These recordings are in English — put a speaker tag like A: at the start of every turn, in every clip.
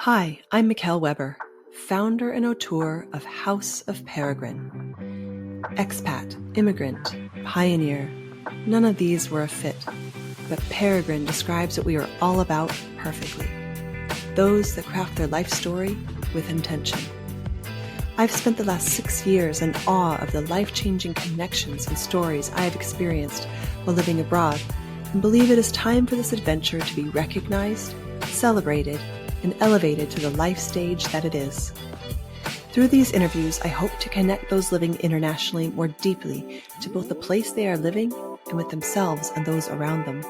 A: Hi, I'm Mikkel Weber, founder and auteur of House of Peregrine. Expat, immigrant, pioneer, none of these were a fit, but Peregrine describes what we are all about perfectly. Those that craft their life story with intention. I've spent the last 6 years in awe of the life-changing connections and stories I have experienced while living abroad, and believe it is time for this adventure to be recognized, celebrated, and elevated to the life stage that it is. Through these interviews, I hope to connect those living internationally more deeply to both the place they are living and with themselves and those around them.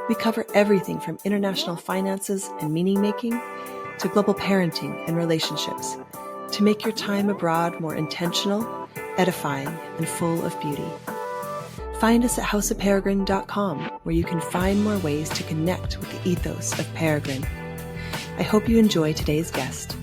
A: We cover everything from international finances and meaning-making to global parenting and relationships to make your time abroad more intentional, edifying, and full of beauty. Find us at houseofperegrine.com, where you can find more ways to connect with the ethos of Peregrine. I hope you enjoy today's guest.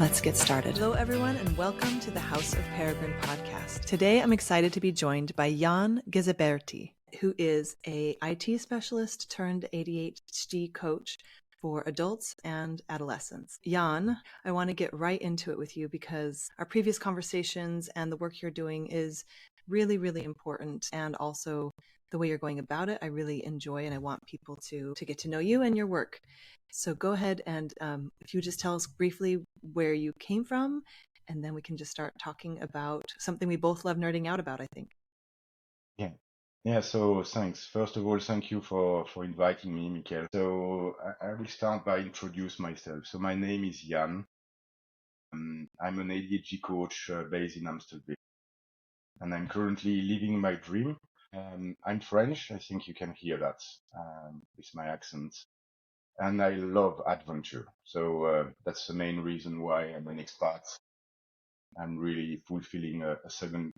A: Let's get started. Hello, everyone, and welcome to the House of Peregrine podcast. Today, I'm excited to be joined by Yann Ghisalberti, who is a IT specialist turned ADHD coach for adults and adolescents. Yann, I want to get right into it with you because our previous conversations and the work you're doing is really, really important, and also the way you're going about it, I really enjoy, and I want people to get to know you and your work. So go ahead and if you just tell us briefly where you came from, and then we can just start talking about something we both love nerding out about, I think.
B: Yeah. So thanks. First of all, thank you for inviting me, Mikkel. So I will start by introduce myself. So my name is Yann. I'm an ADHD coach based in Amsterdam, and I'm currently living my dream. I'm French. I think you can hear that with my accent. And I love adventure. So that's the main reason why I'm an expat. I'm really fulfilling a second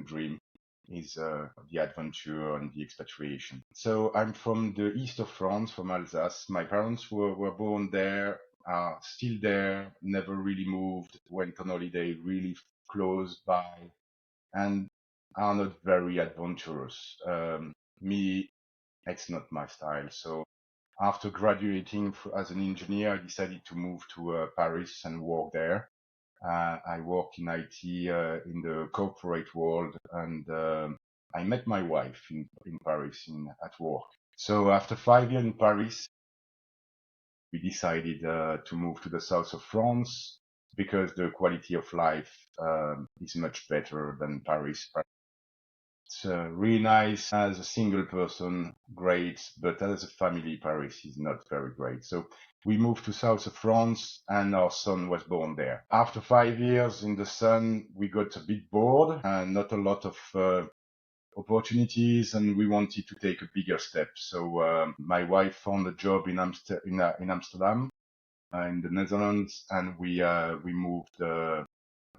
B: dream is the adventure and the expatriation. So I'm from the east of France, from Alsace. My parents were born there, are still there, never really moved, went on holiday really close by, and are not very adventurous. Me, it's not my style. So after graduating as an engineer, I decided to move to Paris and work there. I work in IT in the corporate world, and I met my wife in Paris at work. So after 5 years in Paris, we decided to move to the south of France because the quality of life is much better than Paris. It's really nice as a single person, great, but as a family, Paris is not very great. So we moved to south of France, and our son was born there. After 5 years in the sun, we got a bit bored and not a lot of opportunities, and we wanted to take a bigger step. So my wife found a job in Amsterdam, in the Netherlands, and we moved the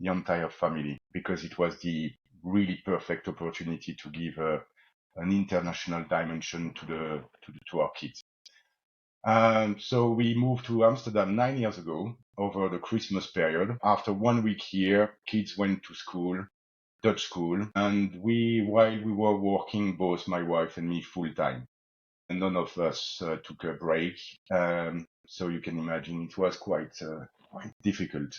B: entire family because it was the really perfect opportunity to give an international dimension to our kids. So we moved to Amsterdam 9 years ago over the Christmas period. After 1 week here, kids went to school, Dutch school, and while we were working, both my wife and me, full time. And none of us took a break. So you can imagine it was quite difficult.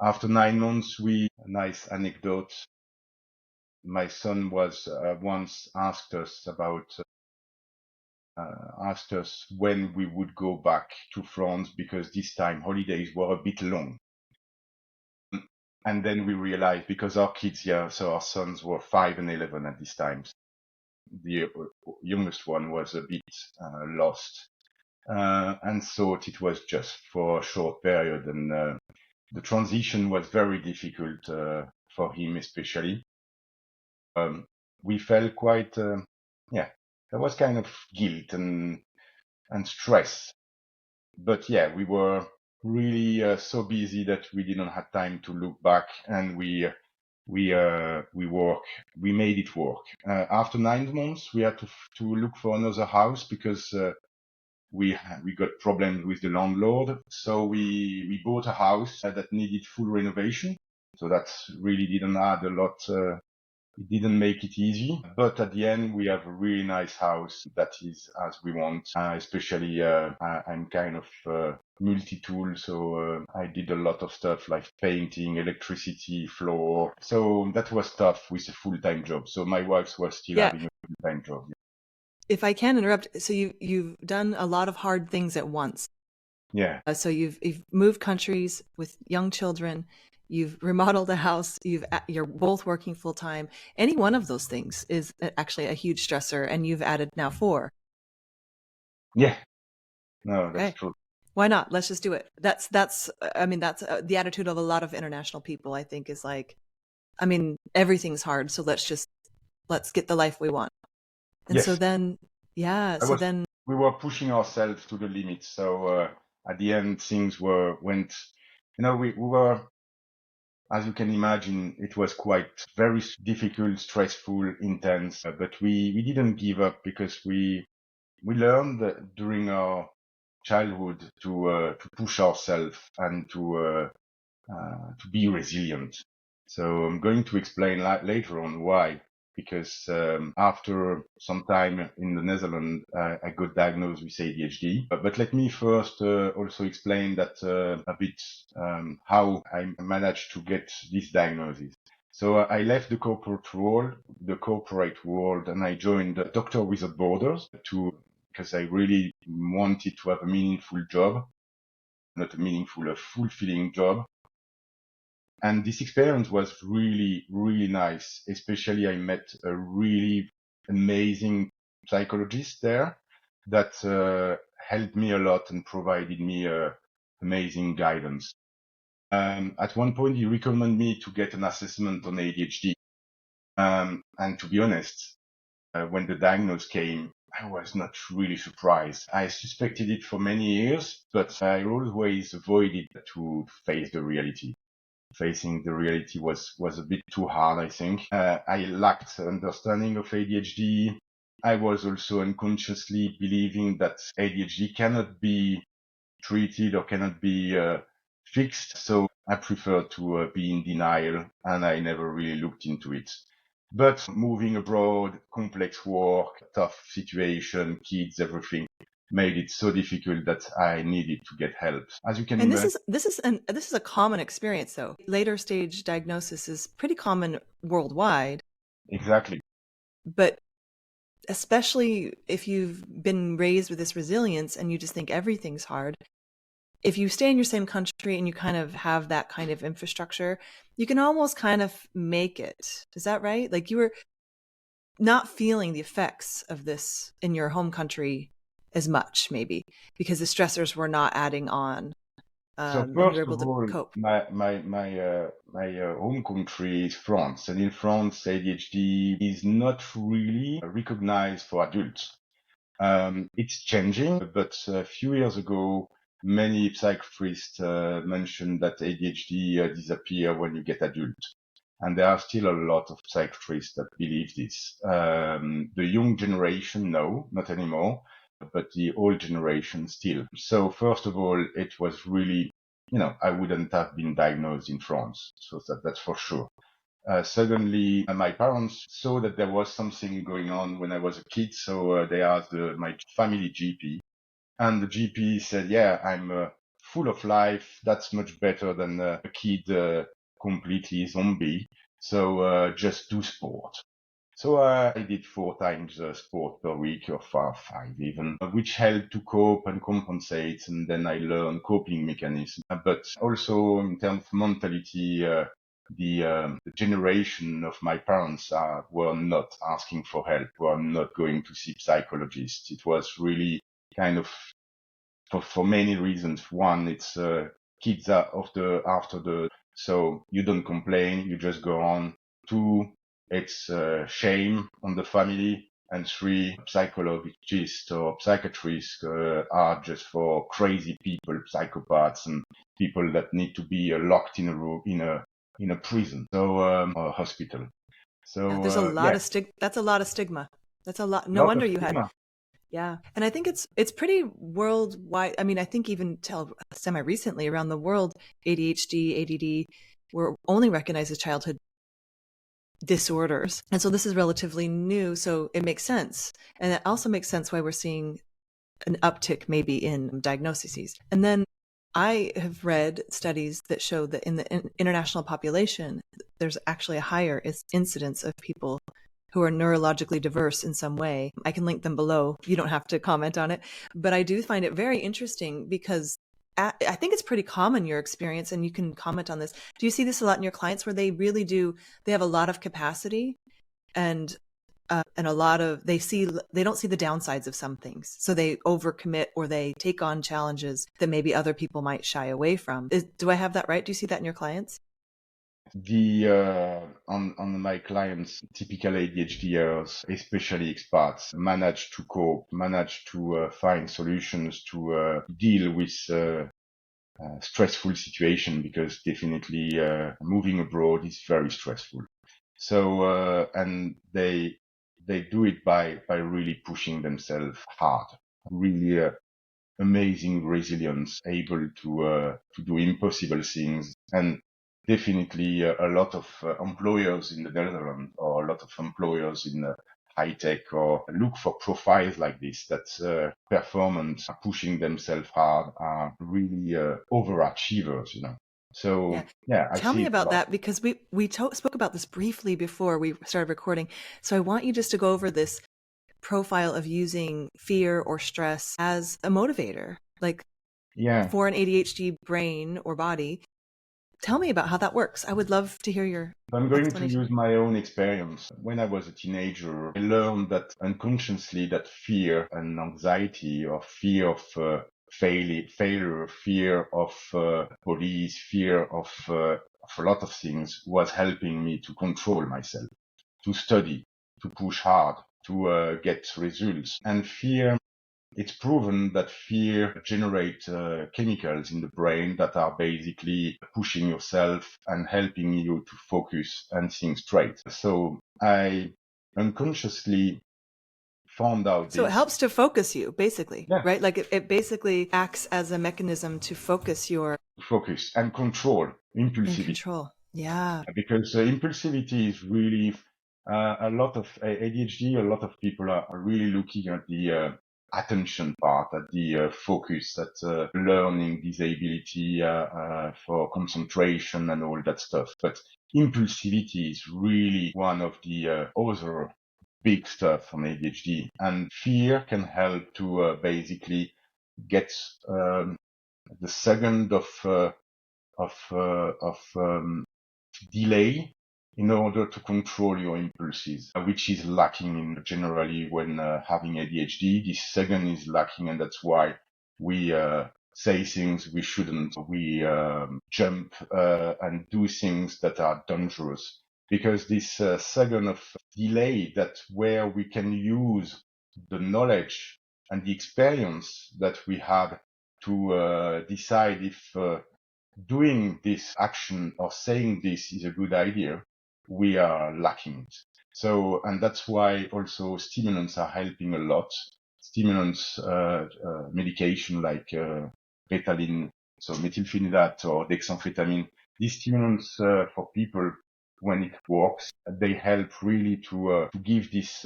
B: After 9 months, a nice anecdote. My son was once asked us when we would go back to France because this time holidays were a bit long. And then we realized because our kids, so our sons were 5 and 11 at this time. The youngest one was a bit lost and thought it was just for a short period. And the transition was very difficult for him, especially. We felt quite, there was kind of guilt and stress. But yeah, we were really so busy that we didn't have time to look back, and we made it work. After 9 months, we had to look for another house because we got problems with the landlord. So we bought a house that needed full renovation. So that really didn't add a lot. It didn't make it easy, but at the end we have a really nice house that is as we want. Especially I'm kind of multi-tool. So I did a lot of stuff like painting, electricity, floor. So that was tough with a full-time job. So my wife was still
A: Yeah.
B: having a full-time job.
A: If I can interrupt, so you've done a lot of hard things at once.
B: Yeah.
A: So you've moved countries with young children, you've remodeled a house, you're both working full time. Any one of those things is actually a huge stressor, and you've added now 4.
B: Yeah. No, that's
A: Okay,
B: true.
A: why not? Let's just do it. That's I mean that's the attitude of a lot of international people. I think is like, I mean everything's hard, so let's get the life we want. And so
B: Yes.
A: then, yeah, so then
B: We were pushing ourselves to the limit. So at the end, things went, we were, as you can imagine, it was quite very difficult, stressful, intense, but we didn't give up because we learned during our childhood to push ourselves and to be resilient. So I'm going to explain later on why. Because after some time in the Netherlands, I got diagnosed with ADHD. But let me first also explain that a bit how I managed to get this diagnosis. So I left the corporate world, and I joined Doctor Without Borders because I really wanted to have a meaningful job, not a meaningful, a fulfilling job. And this experience was really, really nice. Especially I met a really amazing psychologist there that helped me a lot and provided me amazing guidance. At one point, he recommended me to get an assessment on ADHD. And to be honest, when the diagnosis came, I was not really surprised. I suspected it for many years, but I always avoided to face the reality. Facing the reality was a bit too hard, I think. I lacked understanding of ADHD. I was also unconsciously believing that ADHD cannot be treated or cannot be fixed. So I preferred to be in denial, and I never really looked into it. But moving abroad, complex work, tough situation, kids, everything made it so difficult that I needed to get help. As you can
A: and
B: imagine.
A: this is a common experience though. Later stage diagnosis is pretty common worldwide,
B: Exactly.
A: but especially if you've been raised with this resilience and you just think everything's hard, if you stay in your same country and you kind of have that kind of infrastructure, you can almost kind of make it. Is that right? Like you were not feeling the effects of this in your home country as much, maybe, because the stressors were not adding on,
B: So
A: and you were
B: first
A: able
B: of
A: to
B: all,
A: cope.
B: my home country is France, and in France, ADHD is not really recognized for adults. It's changing, but a few years ago, many psychiatrists mentioned that ADHD disappear when you get adult. And there are still a lot of psychiatrists that believe this. The young generation, no, not anymore, but the old generation still. So first of all, it was really, I wouldn't have been diagnosed in France. So that's for sure. Suddenly, my parents saw that there was something going on when I was a kid. So they asked my family GP, and the GP said, yeah, I'm full of life. That's much better than a kid completely zombie. So just do sport. So I did 4 times sport per week, or 5 even, which helped to cope and compensate. And then I learned coping mechanisms. But also in terms of mentality, the generation of my parents were not asking for help, were not going to see psychologists. It was really kind of for many reasons. One, it's kids are after the so you don't complain, you just go on. Two, it's shame on the family. And three, psychologists or psychiatrists are just for crazy people, psychopaths, and people that need to be locked in a room in a prison, or hospital.
A: Yeah,
B: So
A: there's a lot
B: yeah,
A: of that's a lot of stigma. That's a lot. No
B: lot of
A: wonder you had.
B: stigma.
A: Yeah. And I think it's pretty worldwide. I mean, I think even till semi recently around the world, ADHD, ADD were only recognized as childhood disorders. And so this is relatively new. So it makes sense. And it also makes sense why we're seeing an uptick maybe in diagnoses. And then I have read studies that show that in the international population, there's actually a higher incidence of people who are neurologically diverse in some way. I can link them below. You don't have to comment on it. But I do find it very interesting because I think it's pretty common, your experience, and you can comment on this. Do you see this a lot in your clients where they really do, they have a lot of capacity and a lot of, they don't see the downsides of some things. So they overcommit or they take on challenges that maybe other people might shy away from. Do I have that right? Do you see that in your clients?
B: On my clients, typical ADHDers, especially expats, manage to cope, manage to find solutions to deal with stressful situation, because definitely moving abroad is very stressful. So and they do it by really pushing themselves hard, really amazing resilience, able to do impossible things. And definitely a lot of employers in the Netherlands, or a lot of employers in high tech, or look for profiles like this, that performance, are pushing themselves hard, are really overachievers, you know. So yeah, I
A: Tell
B: see
A: me
B: it a
A: about
B: lot.
A: that, because we spoke about this briefly before we started recording. So I want you just to go over this profile of using fear or stress as a motivator, like
B: Yeah.
A: for an ADHD brain or body. Tell me about how that works. I would love to hear your
B: I'm going to
A: explanation.
B: use my own experience. When I was a teenager, I learned that unconsciously, that fear and anxiety, or fear of failure, fear of police, fear of a lot of things, was helping me to control myself, to study, to push hard, to get results. And fear, it's proven that fear generates chemicals in the brain that are basically pushing yourself and helping you to focus and think straight. So I unconsciously found out
A: So it
B: this.
A: helps to focus you, basically,
B: Yeah,
A: right? Like it basically acts as a mechanism to focus your
B: focus and control
A: in
B: impulsivity,
A: control. Yeah.
B: because impulsivity is really a lot of ADHD. A lot of people are really looking at the attention part, at the focus, at learning disability, for concentration and all that stuff. But impulsivity is really one of the other big stuff on ADHD, and fear can help to basically get the second of delay in order to control your impulses, which is lacking in generally when having ADHD. This second is lacking, and that's why we say things we shouldn't. We jump and do things that are dangerous, because this second of delay, that where we can use the knowledge and the experience that we have to decide if doing this action or saying this is a good idea, we are lacking it. So, and that's why also stimulants are helping a lot. Stimulants, medication like Ritalin, so methylphenidate or dexamphetamine. These stimulants for people, when it works, they help really to give this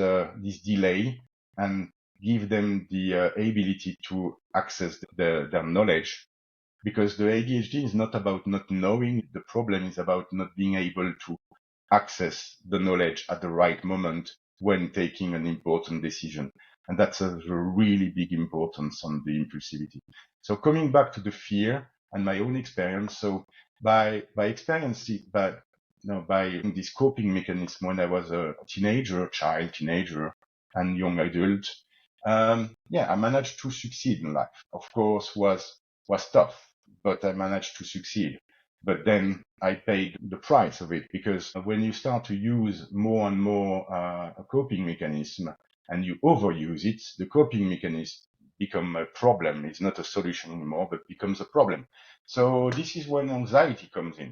B: delay, and give them the ability to access their knowledge, because the ADHD is not about not knowing. The problem is about not being able to access the knowledge at the right moment when taking an important decision. And that's a really big importance on the impulsivity. So coming back to the fear and my own experience. So by experiencing, by this coping mechanism when I was a teenager, and young adult, I managed to succeed in life. Of course, was tough, but I managed to succeed. But then I paid the price of it, because when you start to use more and more a coping mechanism, and you overuse it, the coping mechanism become a problem. It's not a solution anymore, but becomes a problem. So this is when anxiety comes in,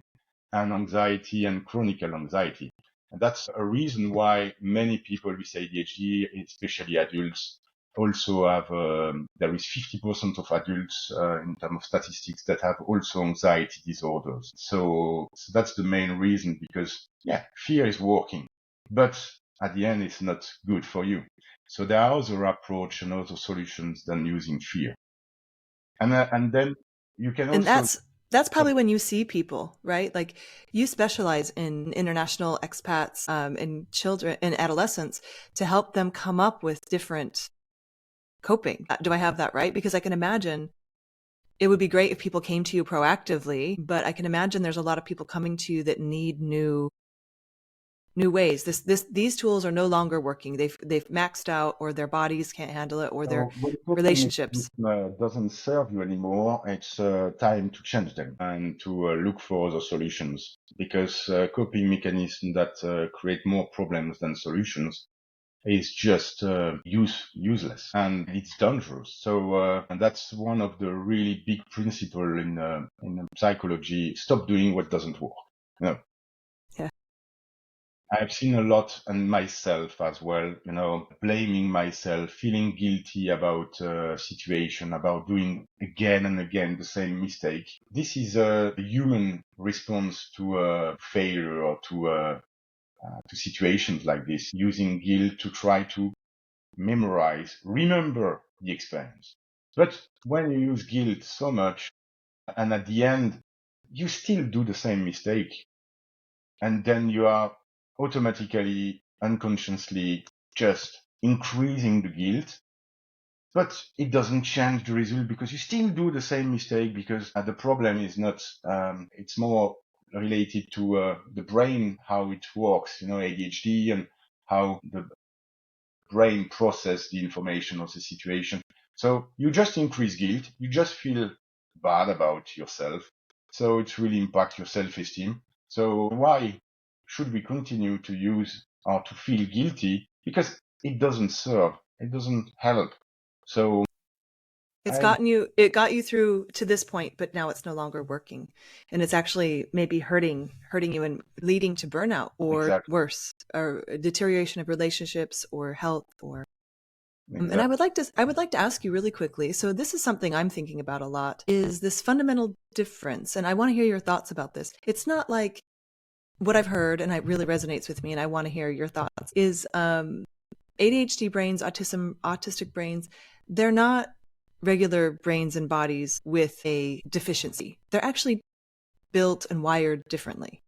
B: and anxiety and chronic anxiety. And that's a reason why many people with ADHD, especially adults, also have, there is 50% of adults in terms of statistics that have also anxiety disorders. So that's the main reason, because fear is working, but at the end it's not good for you. So there are other approach and other solutions than using fear. And then you can
A: And
B: also
A: that's probably when you see people, right? Like you specialize in international expats and children and adolescents to help them come up with different coping. Do I have that right? Because I can imagine it would be great if people came to you proactively, but I can imagine there's a lot of people coming to you that need new ways. These tools are no longer working. They've maxed out, or their bodies can't handle it, or their
B: when coping
A: relationships.
B: doesn't serve you anymore, it's time to change them and to look for other solutions, because coping mechanisms that create more problems than solutions is just useless, and it's dangerous. So and that's one of the really big principles in psychology: stop doing what doesn't work. No.
A: Yeah.
B: I've seen a lot, and myself as well, blaming myself, feeling guilty about a situation, about doing again and again the same mistake. This is a human response to a failure, or to situations like this, using guilt to try to remember the experience. But when you use guilt so much, and at the end, you still do the same mistake, and then you are automatically, unconsciously just increasing the guilt, but it doesn't change the result, because you still do the same mistake, because the problem is not, it's more related to the brain, how it works, ADHD, and how the brain process the information of the situation. So you just increase guilt, you just feel bad about yourself. So it really impacts your self-esteem. So why should we continue to use or to feel guilty? Because it doesn't serve, it doesn't help. So
A: It got you through to this point, but now it's no longer working. And it's actually maybe hurting you and leading to burnout, or
B: exactly,
A: worse, or deterioration of relationships or health, or and
B: exactly.
A: I would like to ask you really quickly. So this is something I'm thinking about a lot, is this fundamental difference. And I want to hear your thoughts about this. It's not like what I've heard, and it really resonates with me, and I want to hear your thoughts, is ADHD brains, autistic brains, they're not regular brains and bodies with a deficiency. They're actually built and wired differently.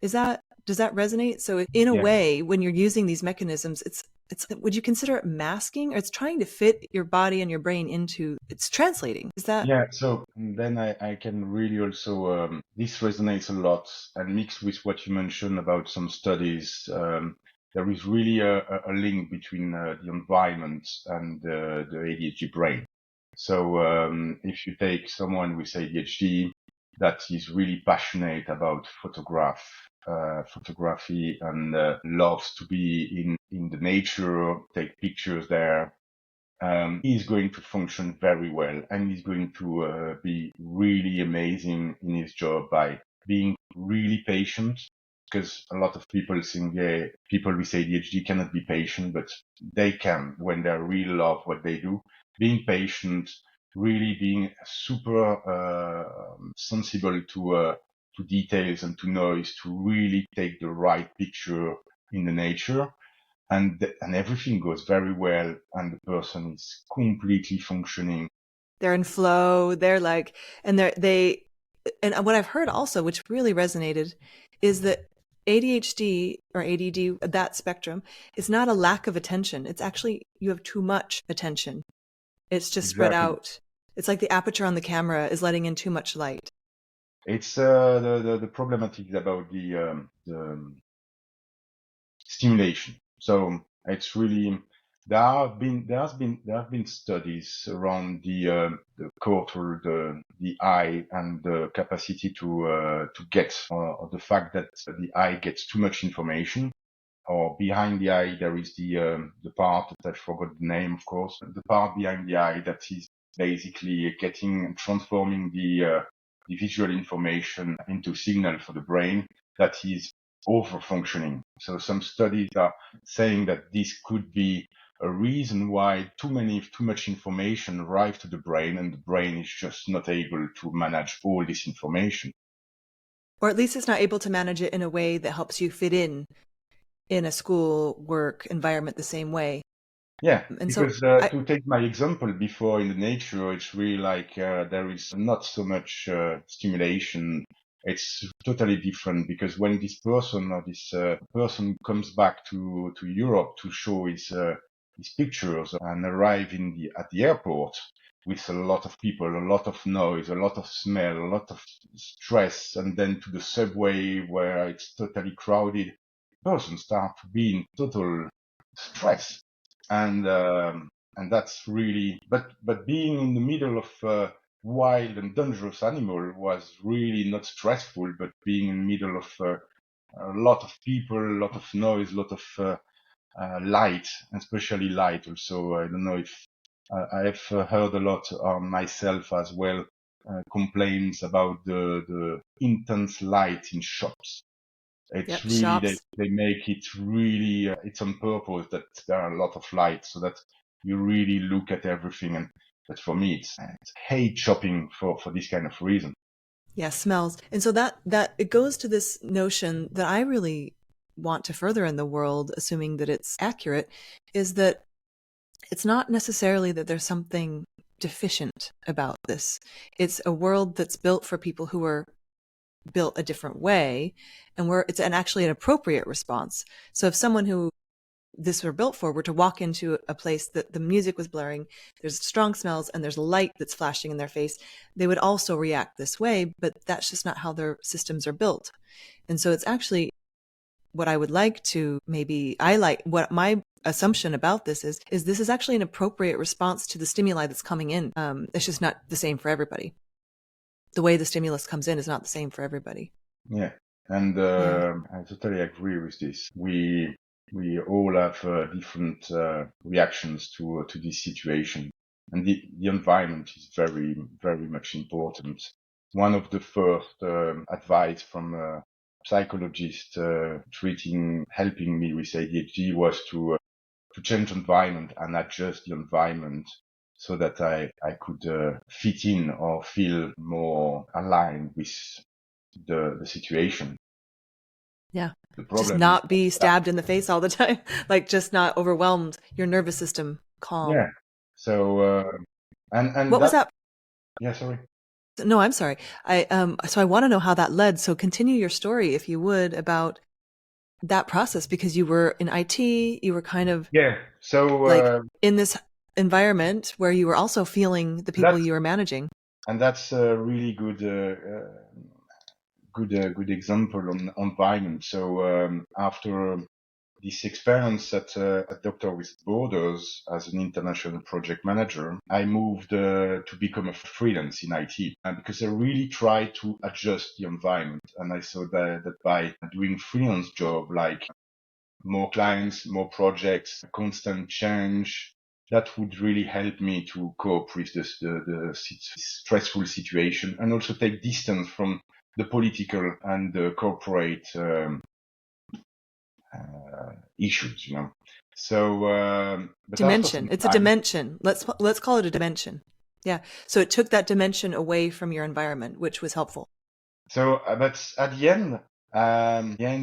A: Does that resonate? So in a
B: Yeah.
A: way, when you're using these mechanisms, it's would you consider it masking, or it's trying to fit your body and your brain into, it's translating? Is that?
B: Yeah, so then I can really also, this resonates a lot, and mixed with what you mentioned about some studies, there is really a link between the environment and the ADHD brain. So if you take someone with ADHD that is really passionate about photography, and loves to be in the nature, take pictures there, he's going to function very well, and he's going to be really amazing in his job by being really patient. Because a lot of people think, yeah, people with ADHD cannot be patient, but they can when they really love what they do. Being patient, really being super sensible to details and to noise, to really take the right picture in the nature, and everything goes very well, and the person is completely functioning.
A: They're in flow. They're like, and and what I've heard also, which really resonated, is that ADHD or ADD, that spectrum, is not a lack of attention. It's actually, you have too much attention. It's just spread
B: Exactly.
A: out. It's like the aperture on the camera is letting in too much light.
B: It's the problematic about the stimulation. So it's really, there have been studies around the cortical, the eye, and the capacity to get, the fact that the eye gets too much information, or behind the eye there is the part that I forgot the name, of course, the part behind the eye that is basically transforming the visual information into signal for the brain, that is over functioning. So some studies are saying that this could be a reason why too much information arrives to the brain, and the brain is just not able to manage all this information.
A: Or at least it's not able to manage it in a way that helps you fit in a school work environment the same way.
B: Yeah,
A: And so
B: because to take my example before in the nature, it's really like there is not so much stimulation. It's totally different because when this person or this person comes back to Europe to show his pictures and arrive at the airport with a lot of people, a lot of noise, a lot of smell, a lot of stress, and then to the subway where it's totally crowded, person start to be in total stress. And that's really, but being in the middle of wild and dangerous animal was really not stressful, but being in the middle of a lot of people, a lot of noise, a lot of light, especially light also. I don't know if I have heard a lot on myself as well, complaints about the intense light in shops. It's
A: yep,
B: really,
A: shops.
B: they make it really, it's on purpose that there are a lot of light so that you really look at everything. And but for me, it's hate shopping for this kind of reason.
A: Yeah, smells. And so that it goes to this notion that I really want to further in the world, assuming that it's accurate, is that it's not necessarily that there's something deficient about this. It's a world that's built for people who are built a different way, and where it's actually an appropriate response. So if someone who this were built for were to walk into a place that the music was blaring, there's strong smells, and there's light that's flashing in their face, they would also react this way, but that's just not how their systems are built. And so it's actually what I would like to what my assumption about this is this is actually an appropriate response to the stimuli that's coming in. It's just not the same for everybody. The way the stimulus comes in is not the same for everybody.
B: Yeah. And
A: Yeah.
B: I totally agree with this. We all have different reactions to this situation, and the environment is very, very much important. One of the first advice from a psychologist helping me with ADHD was to change environment and adjust the environment so that I could fit in or feel more aligned with the situation.
A: Yeah.
B: The
A: Just
B: problem is
A: not be
B: that,
A: stabbed in the face all the time. Like just not overwhelmed. Your nervous system calm.
B: yeah. So and
A: What was
B: that,
A: that?
B: yeah, sorry.
A: No, I'm sorry. So I want to know how that led. So continue your story, if you would, about that process, because you were in IT, you were kind of
B: Yeah. So
A: like in this environment where you were also feeling the people
B: that's
A: you were managing.
B: and that's a really good example on environment. So after this experience at Doctor with Borders as an international project manager, I moved to become a freelance in IT because I really tried to adjust the environment. And I saw that by doing freelance job, like more clients, more projects, constant change, that would really help me to cope with the stressful situation and also take distance from the political and the corporate issues, you know. So, but after
A: Dimension.
B: some
A: It's a
B: time,
A: dimension. Let's call it a dimension. Yeah. So it took that dimension away from your environment, which was helpful.
B: so but at the end,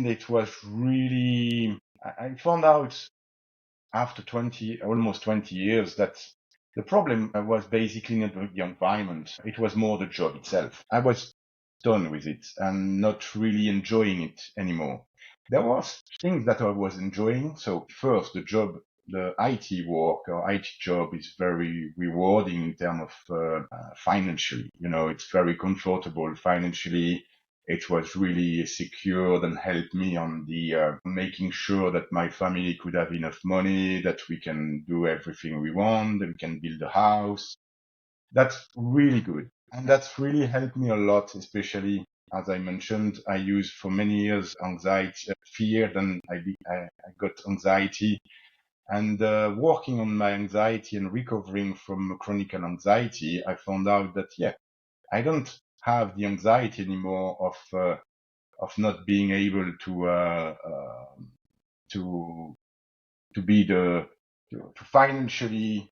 B: it was really. I found out after almost 20 years, that the problem was basically not the environment. It was more the job itself. I was done with it and not really enjoying it anymore. There was things that I was enjoying. So first, the IT work or IT job is very rewarding in terms of financially. You know, it's very comfortable financially. It was really secured and helped me on the making sure that my family could have enough money, that we can do everything we want, that we can build a house. That's really good. And that's really helped me a lot, especially as I mentioned, I used for many years anxiety, fear, then I got anxiety and working on my anxiety and recovering from chronic anxiety, I found out that, yeah, I don't have the anxiety anymore of not being able to to be to financially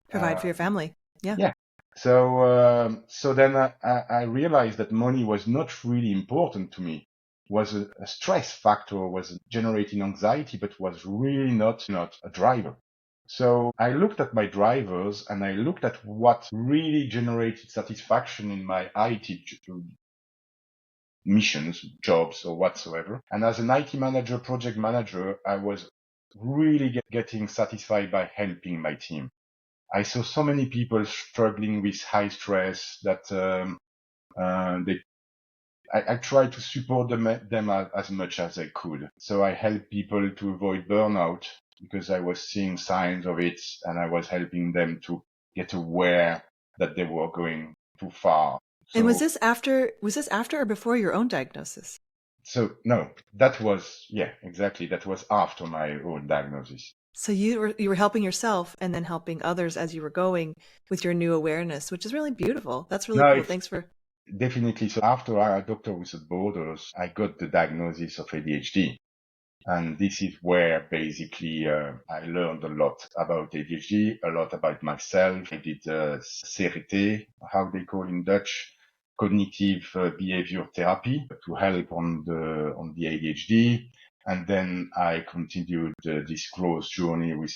A: Provide
B: uh,
A: for your family. Yeah.
B: yeah. So so then I realized that money was not really important to me. Was a stress factor, was generating anxiety, but was really not a driver. So I looked at my drivers and I looked at what really generated satisfaction in my IT missions, jobs or whatsoever. And as an IT manager, project manager, I was really getting satisfied by helping my team. I saw so many people struggling with high stress that I tried to support them as much as I could. So I helped people to avoid burnout because I was seeing signs of it, and I was helping them to get aware that they were going too far.
A: And
B: So,
A: was this after or before your own diagnosis?
B: so no, that was, yeah, exactly. That was after my own diagnosis.
A: So you were helping yourself and then helping others as you were going with your new awareness, which is really beautiful. That's really
B: No,
A: cool.
B: it's
A: Thanks for
B: definitely. So after our Doctor Without Borders, I got the diagnosis of ADHD. And this is where basically I learned a lot about ADHD, a lot about myself. I did CRT, how they call in Dutch, cognitive behavior therapy to help on the ADHD. And then I continued this growth journey with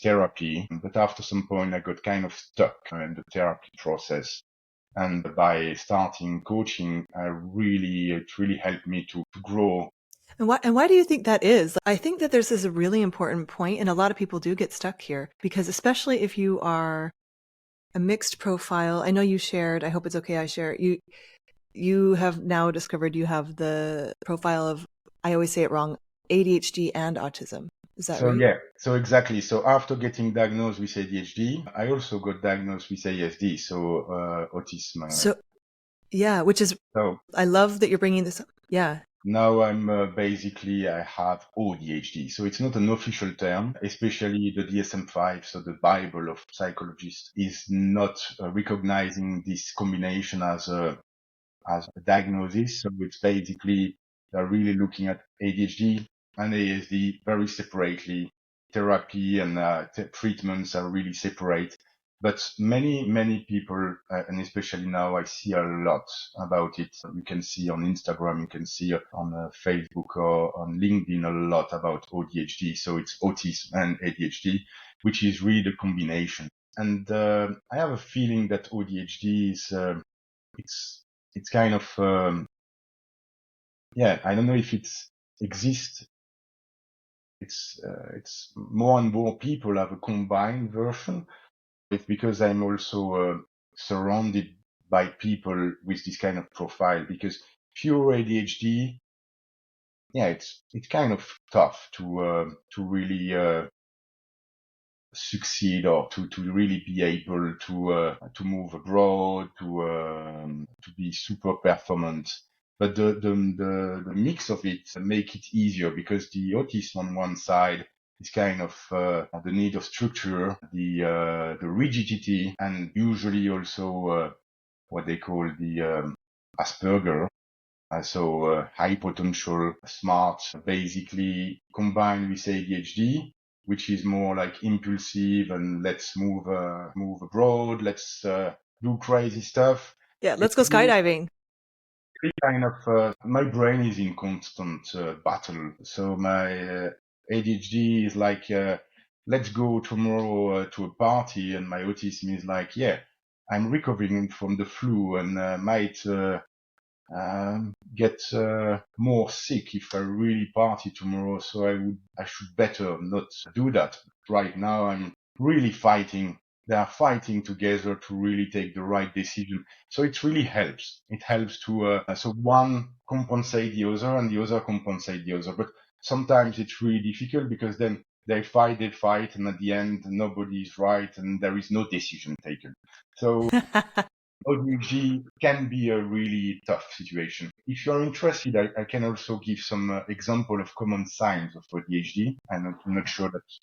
B: therapy. But after some point, I got kind of stuck in the therapy process. And by starting coaching, it really helped me to grow.
A: And why do you think that is? I think that this is a really important point, and a lot of people do get stuck here because especially if you are a mixed profile, I know you shared, I hope it's okay I share, you have now discovered you have the profile of, I always say it wrong, ADHD and autism. Is that
B: So
A: right?
B: yeah, so exactly. So after getting diagnosed with ADHD, I also got diagnosed with ASD, so autism.
A: So yeah, which is,
B: So
A: I love that you're bringing this up. Yeah.
B: now I'm basically I have AuDHD. So it's not an official term, especially the DSM-5, so the Bible of psychologists, is not recognizing this combination as a diagnosis. So it's basically they're really looking at ADHD and ASD very separately. Therapy and treatments are really separate. But many people, and especially now, I see a lot about it. You can see on Instagram, you can see on Facebook or on LinkedIn a lot about ADHD. So it's autism and ADHD, which is really the combination. And I have a feeling that ADHD is it's it's kind of I don't know if it's exists. It's more and more people have a combined version. It's because I'm also surrounded by people with this kind of profile. Because pure ADHD, it's kind of tough to really succeed or to really be able to move abroad, to be super performant. But the mix of it make it easier because the autism on one side is kind of the need of structure, the rigidity, and usually also what they call the Asperger. High potential, smart, basically combined with ADHD, which is more like impulsive and let's move abroad, let's do crazy stuff.
A: Yeah, let's
B: It's
A: go
B: really
A: skydiving.
B: kind of my brain is in constant battle. So my ADHD is like let's go tomorrow to a party, and my autism is like I'm recovering from the flu and might get more sick if I really party tomorrow. So I should better not do that. Right now, I'm really fighting. They are fighting together to really take the right decision. So it really helps. It helps to, so one compensate the other and the other compensate the other. But sometimes it's really difficult because then they fight, and at the end, nobody is right and there is no decision taken. So ADHD can be a really tough situation. If you're interested, I can also give some example of common signs of ADHD. I'm not sure that's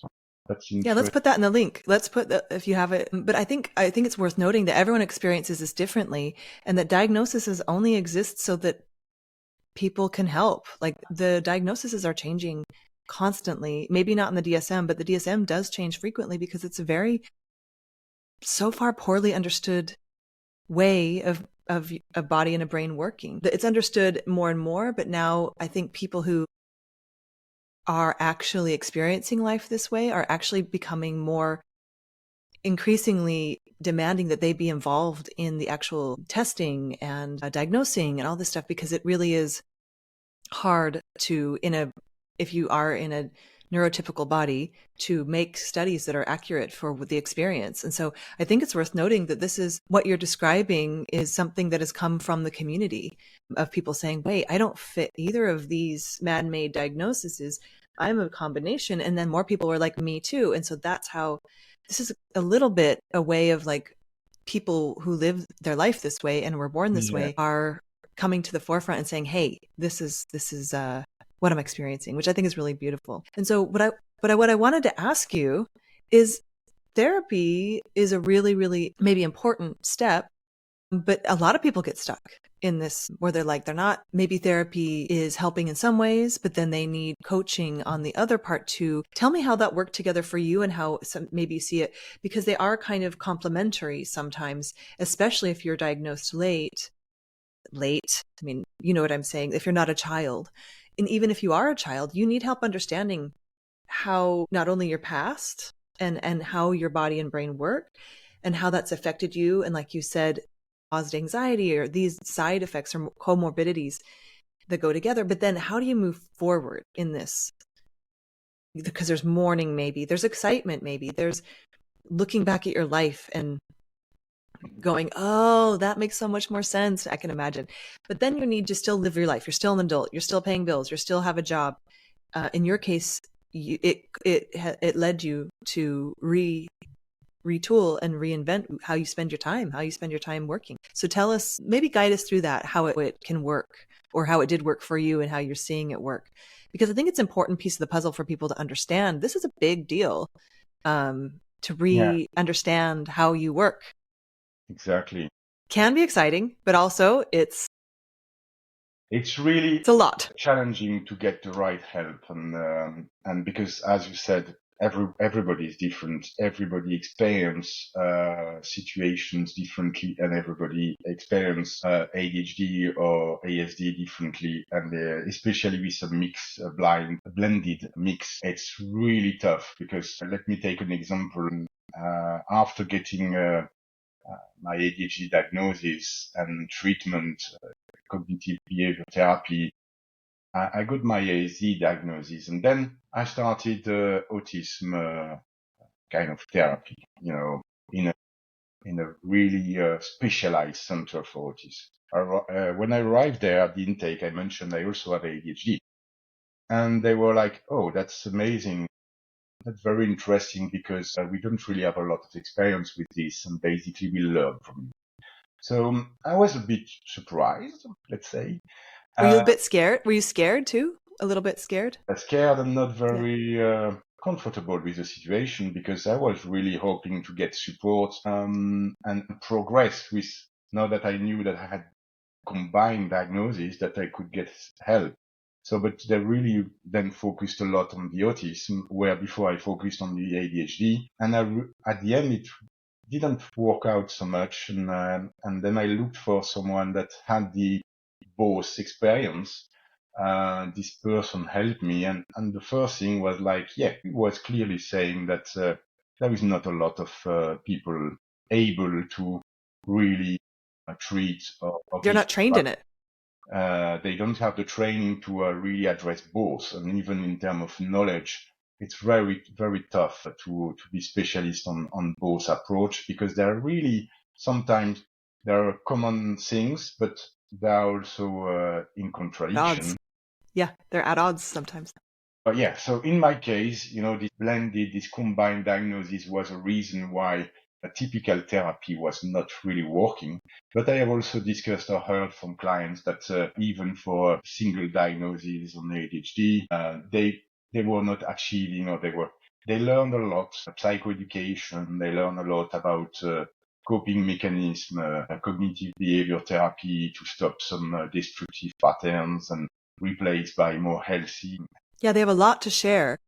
A: Yeah, let's
B: interesting.
A: put that in the link. Let's put the, if you have it. But I think it's worth noting that everyone experiences this differently, and that diagnoses only exist so that people can help. Like the diagnoses are changing constantly. Maybe not in the DSM, but the DSM does change frequently because it's a very so far poorly understood way of a body and a brain working. It's understood more and more, but now I think people who are actually experiencing life this way, are actually becoming more increasingly demanding that they be involved in the actual testing and diagnosing and all this stuff, because it really is hard to, if you are in a neurotypical body, to make studies that are accurate for the experience. And so I think it's worth noting that this is what you're describing is something that has come from the community of people saying, wait, I don't fit either of these man-made diagnoses. I'm a combination. And then more people were like, me too. And so that's how this is a little bit a way of like people who live their life this way and were born this way are coming to the forefront and saying, hey, this is what I'm experiencing, which I think is really beautiful. And so what I wanted to ask you is, therapy is a really, really maybe important step, but a lot of people get stuck in this where they're like, maybe therapy is helping in some ways, but then they need coaching on the other part too. Tell me how that worked together for you and how maybe you see it, because they are kind of complementary sometimes, especially if you're diagnosed late. I mean, you know what I'm saying? If you're not a child, and even if you are a child, you need help understanding how not only your past and how your body and brain work and how that's affected you. And like you said, caused anxiety or these side effects or comorbidities that go together. But then how do you move forward in this? Because there's mourning, maybe there's excitement, maybe there's looking back at your life and going, oh, that makes so much more sense. I can imagine. But then you need to still live your life. You're still an adult. You're still paying bills. You still have a job. In your case, it led you to retool and reinvent how you spend your time working. So tell us, maybe guide us through that, how it can work, or how it did work for you and how you're seeing it work. Because I think it's an important piece of the puzzle for people to understand. This is a big deal to understand how you work.
B: Exactly.
A: Can be exciting, but also it's
B: really
A: a lot
B: challenging to get the right help, and because, as you said, everybody is different. Everybody experience situations differently, and everybody experience ADHD or ASD differently, and especially with a blended mix, it's really tough. Because let me take an example. After getting my ADHD diagnosis and treatment, cognitive behavior therapy, I got my ASD diagnosis, and then I started autism kind of therapy, in a really specialized center for autism. When I arrived there at the intake, I mentioned I also have ADHD, and they were like, "Oh, that's amazing. That's very interesting, because we don't really have a lot of experience with this, and basically we learn from you." So I was a bit surprised, let's say.
A: Were you a bit scared? Were you scared too? A little bit scared?
B: Scared and not very comfortable with the situation, because I was really hoping to get support and progress with, now that I knew that I had combined diagnosis, that I could get help. So, but they really then focused a lot on the autism, where before I focused on the ADHD. And at the end, it didn't work out so much. And then I looked for someone that had the both experience. This person helped me. And the first thing was like, he was clearly saying that there is not a lot of people able to really treat.
A: They're not trained in it.
B: They don't have the training to really address both. And even in terms of knowledge, it's very, very tough to be specialist on both approach, because there are really, sometimes there are common things, but they're also in contradiction.
A: Odds. Yeah, they're at odds sometimes.
B: But so in my case, this combined diagnosis was a reason why a typical therapy was not really working. But I have also discussed or heard from clients that even for single diagnosis on ADHD, they were not achieving, or they learned a lot, psychoeducation, they learned a lot about coping mechanism, cognitive behavior therapy to stop some destructive patterns and replace by more healthy.
A: Yeah, they have a lot to share.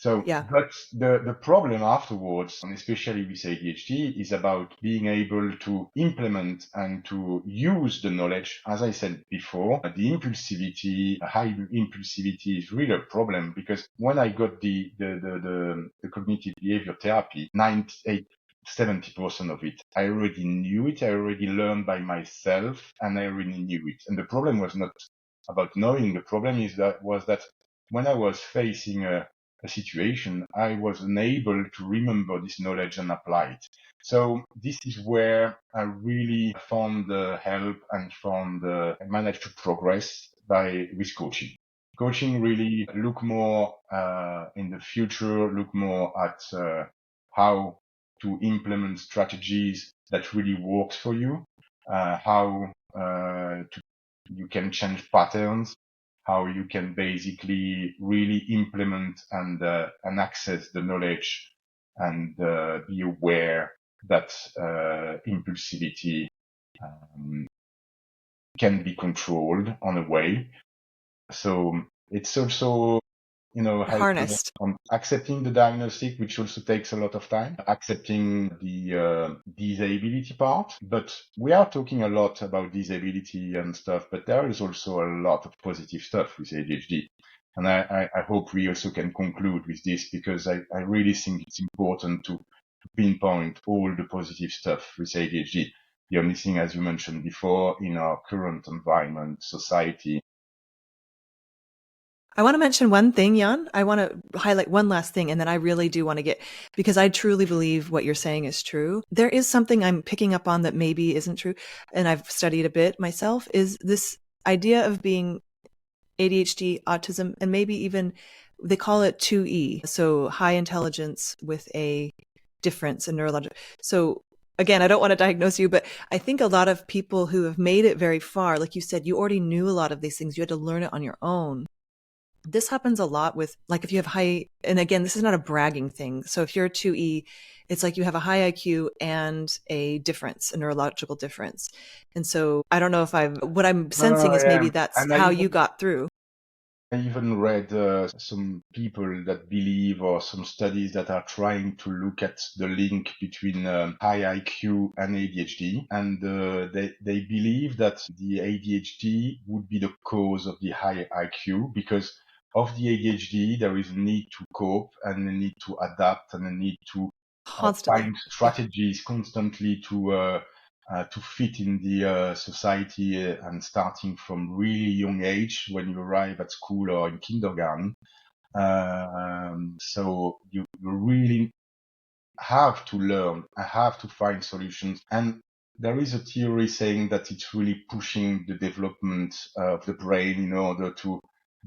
B: So,
A: Yeah.
B: but the problem afterwards, and especially with ADHD, is about being able to implement and to use the knowledge. As I said before, the impulsivity, high impulsivity is really a problem, because when I got the cognitive behavior therapy, 70% of it, I already knew it. I already learned by myself, and I already knew it. And the problem was not about knowing. The problem was that when I was facing a situation, I was unable to remember this knowledge and apply it. So this is where I really found the help and I managed to progress with coaching. Coaching really look more in the future, look more at how to implement strategies that really works for you, how you can change patterns, how you can basically really implement and access the knowledge and be aware that impulsivity can be controlled on a way. So it's also, helping
A: Harnessed.
B: on accepting the diagnostic, which also takes a lot of time, accepting the disability part. But we are talking a lot about disability and stuff, but there is also a lot of positive stuff with ADHD. And I hope we also can conclude with this, because I really think it's important to pinpoint all the positive stuff with ADHD. The only thing, as you mentioned before, in our current environment, society.
A: I want to mention one thing, Jan. I want to highlight one last thing, and then I really do want to because I truly believe what you're saying is true. There is something I'm picking up on that maybe isn't true, and I've studied a bit myself, is this idea of being ADHD, autism, and maybe even they call it 2E, so high intelligence with a difference in neurological. So again, I don't want to diagnose you, but I think a lot of people who have made it very far, like you said, you already knew a lot of these things. You had to learn it on your own. This happens a lot with, like, if you have high, and again, this is not a bragging thing. So if you're a 2E, it's like you have a high IQ and a difference, a neurological difference. And so I don't know if what I'm sensing is maybe that's
B: And
A: how you got through.
B: I even read some people that believe, or some studies that are trying to look at the link between high IQ and ADHD, and they believe that the ADHD would be the cause of the high IQ, because of the ADHD there is a need to cope and a need to adapt and a need to
A: Constantly.
B: find strategies constantly to fit in the society, and starting from really young age when you arrive at school or in kindergarten. So you really have to learn, have to find solutions. And there is a theory saying that it's really pushing the development of the brain in order to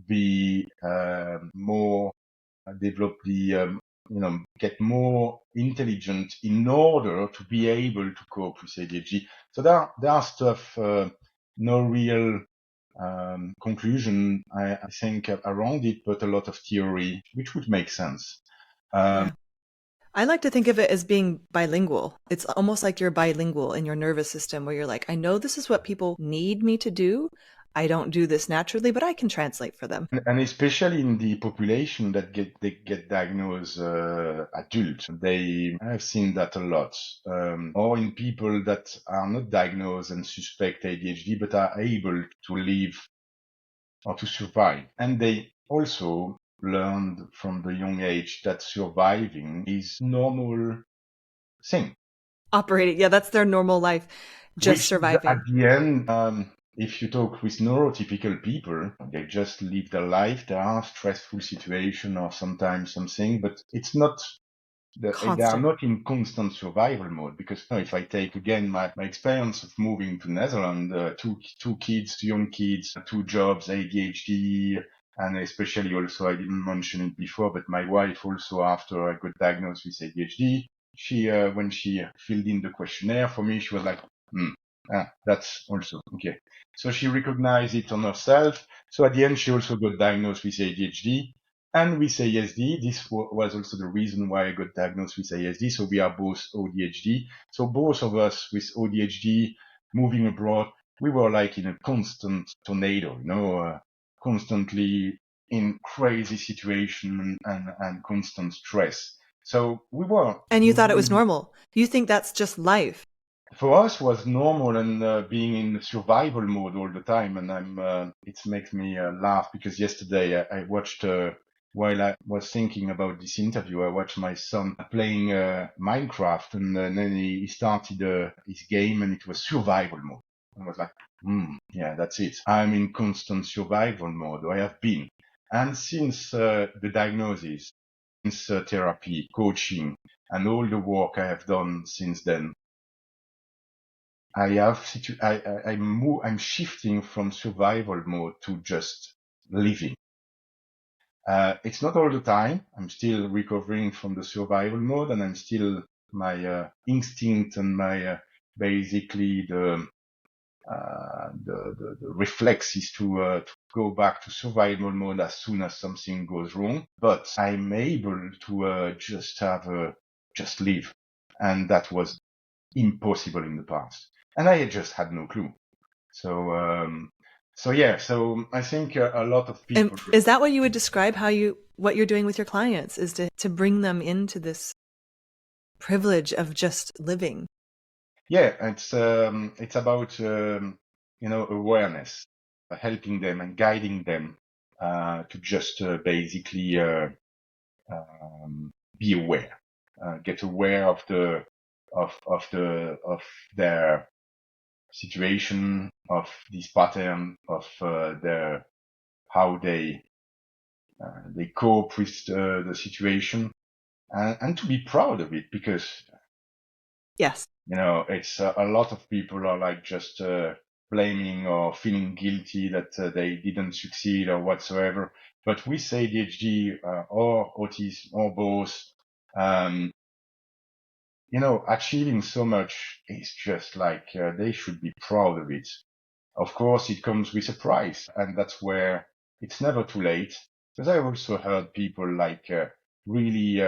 B: be more develop the get more intelligent in order to be able to cope with ADHD. So there are stuff, no real conclusion, I think, around it, but a lot of theory, which would make sense.
A: Yeah. I like to think of it as being bilingual. It's almost like you're bilingual in your nervous system, where you're like, I know this is what people need me to do. I don't do this naturally, but I can translate for them.
B: And especially in the population that they get diagnosed adult, I've seen that a lot. Or in people that are not diagnosed and suspect ADHD, but are able to live or to survive. And they also learned from the young age that surviving is normal thing.
A: Operating. Yeah, that's their normal life, just
B: Which is, at
A: surviving.
B: the end, if you talk with neurotypical people, they just live their life. There are stressful situations or sometimes something, but it's not, they are
A: Constant.
B: not in constant survival mode. Because if I take again my experience of moving to Netherlands, two kids, young kids, two jobs, ADHD, and especially also, I didn't mention it before, but my wife also, after I got diagnosed with ADHD, she, when she filled in the questionnaire for me, she was like, that's also okay. So she recognized it on herself. So at the end, she also got diagnosed with ADHD and with ASD. This was also the reason why I got diagnosed with ASD. So we are both AuDHD. So both of us with AuDHD moving abroad, we were like in a constant tornado, constantly in crazy situation and constant stress. So we were.
A: And you thought it was normal. You think that's just life.
B: For us was normal and being in survival mode all the time. And it makes me laugh because yesterday I watched, while I was thinking about this interview, I watched my son playing Minecraft and then he started his game and it was survival mode. I was like, yeah, that's it. I'm in constant survival mode. I have been. And since the diagnosis, since therapy, coaching, and all the work I have done since then, I'm shifting from survival mode to just living. It's not all the time. I'm still recovering from the survival mode, and I'm still my instinct and my basically the reflex is to go back to survival mode as soon as something goes wrong. But I'm able to just live, and that was impossible in the past, and I just had no clue. So yeah, so I think a lot of people.
A: And is that what you would describe what you're doing with your clients, is to bring them into this privilege of just living?
B: Yeah, it's about awareness, helping them and guiding them to just basically be aware, get aware of their situation, of this pattern, of how they cope with the situation, and to be proud of it, because
A: yes,
B: it's a lot of people are like just blaming or feeling guilty that they didn't succeed or whatsoever. But with ADHD or autism or both, achieving so much is just like they should be proud of it. Of course, it comes with a price, and that's where it's never too late. Because I also heard people like really,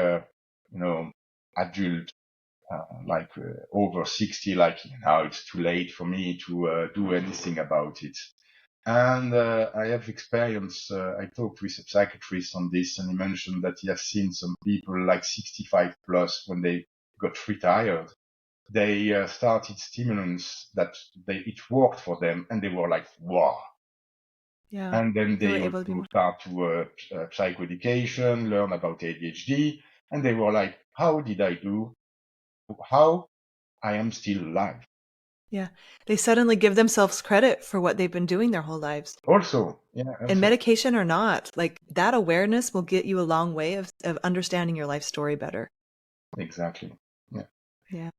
B: adult, over 60, like now it's too late for me to do anything about it. And I have experience. I talked with a psychiatrist on this, and he mentioned that he has seen some people like 65 plus when they got retired. They started stimulants that it worked for them, and they were like, wow.
A: Yeah.
B: And then they
A: able to be
B: also
A: more...
B: start to psychoeducation, learn about ADHD, and they were like, how did I do? How I am still alive?
A: Yeah. They suddenly give themselves credit for what they've been doing their whole lives.
B: Also, yeah.
A: And medication or not, like that awareness will get you a long way of understanding your life story better.
B: Exactly. Yeah.
A: Yeah.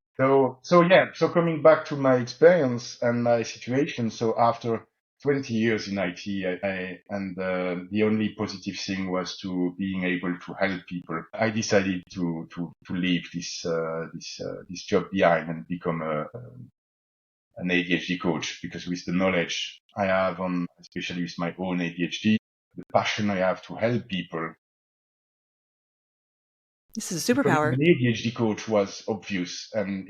B: So coming back to my experience and my situation. So after 20 years in IT, the only positive thing was to being able to help people. I decided to leave this job behind and become an ADHD coach, because with the knowledge I have especially with my own ADHD, the passion I have to help people.
A: This is a superpower.
B: Becoming an ADHD coach was obvious, and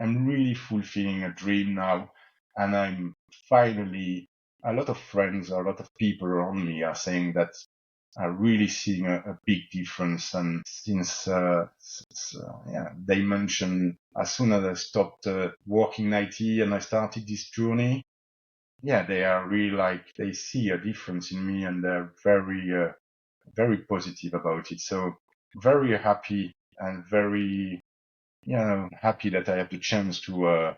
B: I'm really fulfilling a dream now. And I'm finally, a lot of friends, a lot of people around me are saying that are really seeing a big difference. And since, they mentioned as soon as I stopped working in IT and I started this journey, they are really like, they see a difference in me, and they're very, very positive about it. So very happy and very, happy that I have the chance to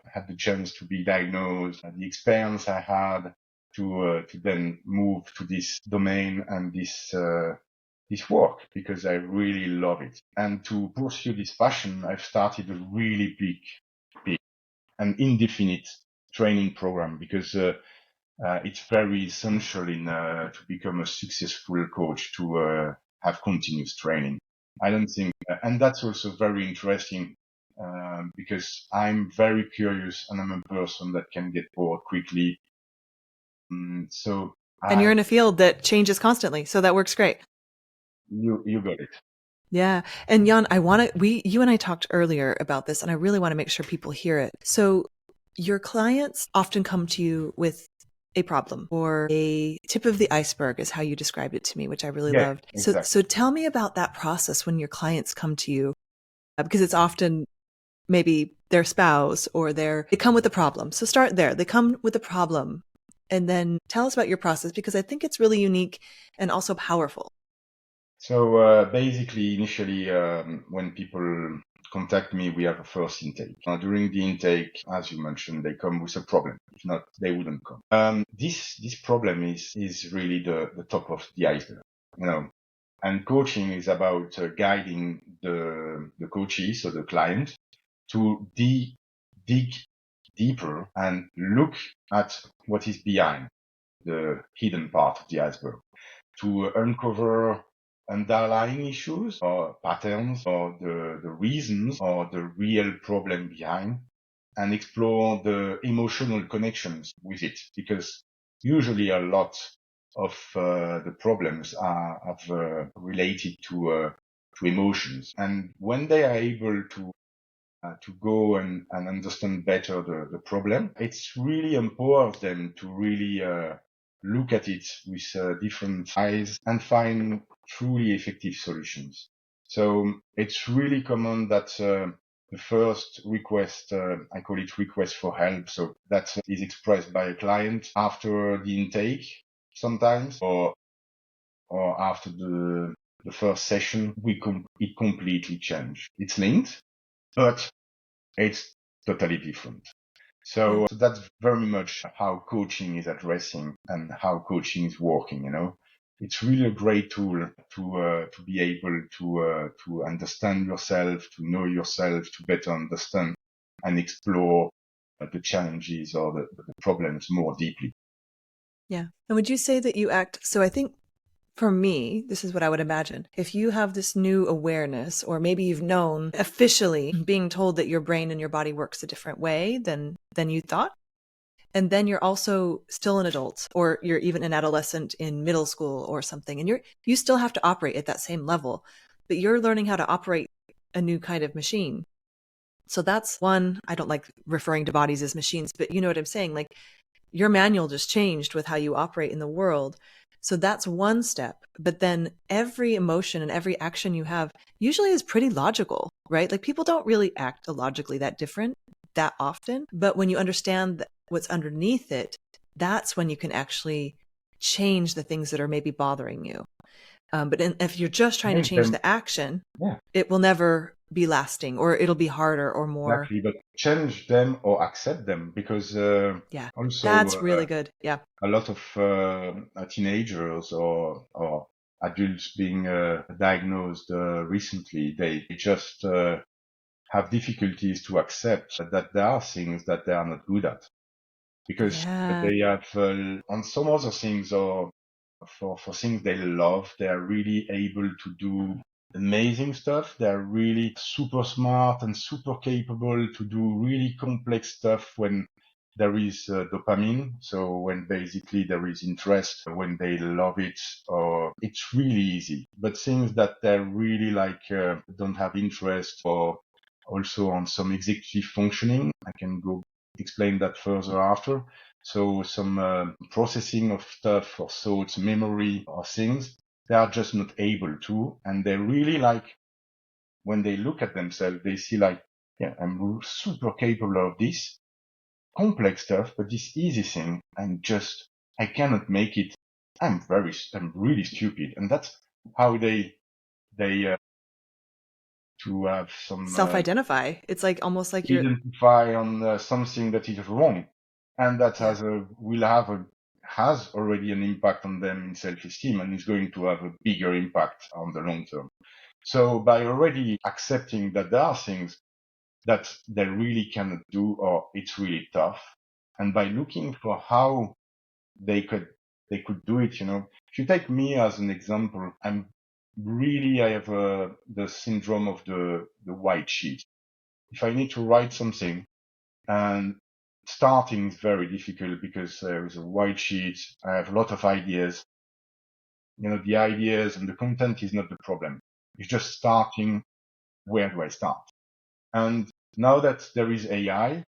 B: be diagnosed, and the experience I had to then move to this domain and this work, because I really love it. And to pursue this passion, I've started a really big and indefinite training program, because it's very essential to become a successful coach to have continuous training. I don't think, and that's also very interesting, because I'm very curious and I'm a person that can get bored quickly. And
A: you're in a field that changes constantly, so that works great.
B: You got it.
A: Yeah. And Yann, you and I talked earlier about this, and I really want to make sure people hear it. So your clients often come to you with a problem or a tip of the iceberg is how you described it to me, which I really
B: Yeah,
A: loved.
B: exactly.
A: So tell me about that process when your clients come to you, because it's often maybe their spouse or they come with a problem. So start there. They come with a problem and then tell us about your process, because I think it's really unique and also powerful.
B: So basically, initially, when people contact me, we have a first intake. During the intake, as you mentioned, they come with a problem. If not, they wouldn't come. This problem is really the top of the iceberg, you know. And coaching is about guiding the coachee, so the client, to dig deeper and look at what is behind the hidden part of the iceberg, to uncover underlying issues or patterns or the reasons or the real problem behind, and explore the emotional connections with it, because usually a lot of the problems are related to emotions. And when they are able to go and understand better the problem, it's really empowers them to really look at it with different eyes and find truly effective solutions. So it's really common that the first request, I call it request for help, so that is expressed by a client after the intake sometimes, or after the first session, it completely changed. It's linked, but it's totally different. So that's very much how coaching is addressing and how coaching is working. It's really a great tool to be able to understand yourself, to know yourself, to better understand and explore the challenges or the problems more deeply.
A: Yeah. And would you say that you act? So I think for me, this is what I would imagine. If you have this new awareness, or maybe you've known officially being told that your brain and your body works a different way than you thought, and then you're also still an adult, or you're even an adolescent in middle school or something, and you still have to operate at that same level, but you're learning how to operate a new kind of machine. So that's one. I don't like referring to bodies as machines, but you know what I'm saying? Like, your manual just changed with how you operate in the world. So that's one step. But then every emotion and every action you have usually is pretty logical, right? Like, people don't really act illogically that different that often. But when you understand what's underneath it, that's when you can actually change the things that are maybe bothering you. But if you're just trying to change the action, it will never be lasting, or it'll be harder or more.
B: Exactly, but change them or accept them, because
A: Yeah,
B: also
A: that's really good. Yeah.
B: a lot of teenagers or adults being diagnosed recently, they just have difficulties to accept that there are things that they are not good at, because they have on some other things, or for things they love, they are really able to do amazing stuff. They're really super smart and super capable to do really complex stuff when there is dopamine. So when basically there is interest, when they love it, or it's really easy. But things that they really don't have interest, or also on some executive functioning, I can go explain that further after. So some processing of stuff or thoughts, memory or things, they are just not able to. And they really when they look at themselves, they see yeah, I'm super capable of this complex stuff, but this easy thing, I cannot make it. I'm really stupid. And that's how they to have some
A: self-identify. It's like almost like you're
B: identify on something that is wrong, and that has already an impact on them in self-esteem, and is going to have a bigger impact on the long term. So by already accepting that there are things that they really cannot do, or it's really tough, and by looking for how they could do it, if you take me as an example, I have the syndrome of the white sheet. If I need to write something, and starting is very difficult because there is a white sheet, I have a lot of ideas. The ideas and the content is not the problem. It's just starting. Where do I start? And now that there is AI,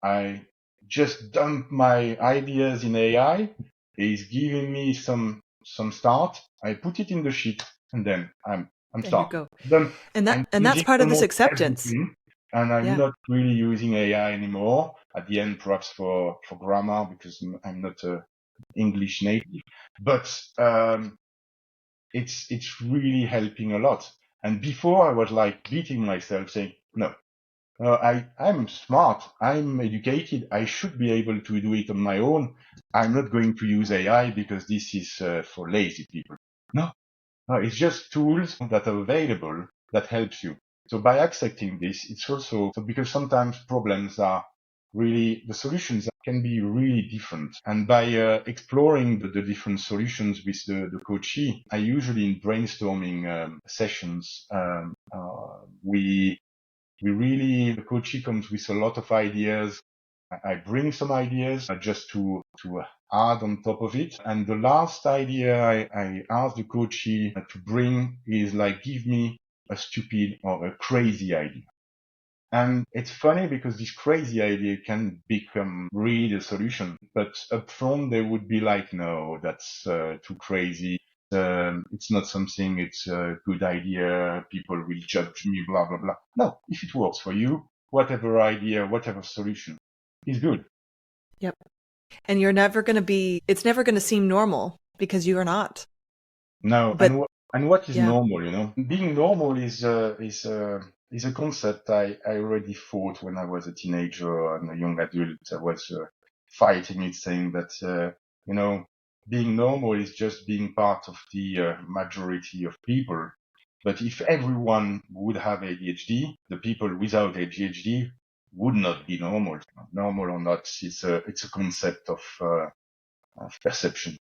B: I just dump my ideas in AI. It's giving me some start. I put it in the sheet, and then I'm
A: There you
B: started.
A: go.
B: Then
A: And
B: I'm
A: that's
B: using
A: part of this
B: almost
A: acceptance.
B: everything, and I'm
A: Yeah.
B: not really using AI anymore. At the end, perhaps for grammar, because I'm not a English native, but it's really helping a lot. And before I was like beating myself, saying, no, I'm smart, I'm educated, I should be able to do it on my own. I'm not going to use AI because this is for lazy people. No, it's just tools that are available that helps you. So by accepting this, it's also so because sometimes problems are really, the solutions can be really different. And by exploring the different solutions with the coachee, I usually in brainstorming sessions, we really, the coachee comes with a lot of ideas. I bring some ideas just to add on top of it. And the last idea I ask the coachee to bring is like, give me a stupid or a crazy idea. And it's funny because this crazy idea can become really the solution, but up front they would be like, no, that's too crazy. It's not something, it's a good idea. People will judge me, blah, blah, blah. No, if it works for you, whatever idea, whatever solution is good.
A: Yep. And it's never going to seem normal because you are not.
B: No,
A: But
B: and what is
A: yeah,
B: normal, you know? Being normal is a concept I already thought when I was a teenager and a young adult. I was fighting it, saying that you know, being normal is just being part of the majority of people. But if everyone would have ADHD, the people without ADHD would not be normal. Normal or not, it's a concept of perception.